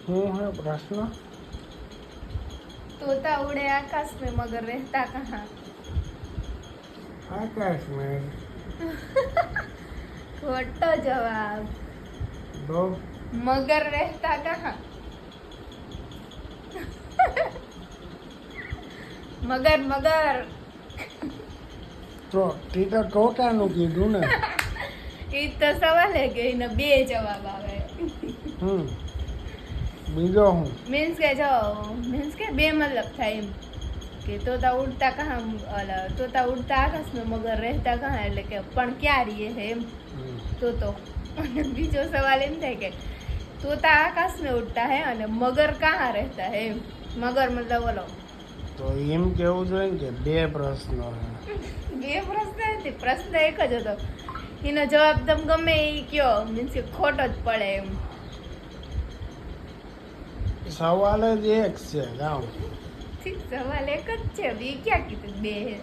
શું है प्रश्न? तोता उड़े आकाश में मगर रहता कहाँ? आकाश में खोटो जवाब। दो मगर रहता कहाँ? मगर मगर तो टीचर टोटाનું કીધું ને. એ તો સવાલ હે કે એના બે જવાબ આવે. બીજો હું मीन्स के जो मीन्स के बे मतलब था एम કે તોતા ઉડતા કહા તોતા ઉડતા આકાશ में मगर रहता कहाँ એટલે કે પણ ક્યાં રહીએ છે એમ તો અને બીજો સવાલ એમ થાય કે तोता आकाश में उड़ता है અને मगर कहाँ रहता है એમ मगर मतलब બોલો તો એમ કેવું જોઈએ ને કે બે પ્રશ્નો છે. બે પ્રશ્ન નથી, પ્રશ્ન એક જ હતો. એનો જવાબ તમે ગમે એ કયો મીન્સ કે ખોટો જ પડે એમ. સવાલ જ એક છે ગામ. ઠીક સવાલ એક જ છે, બી ક્યાં કીધું બે હે.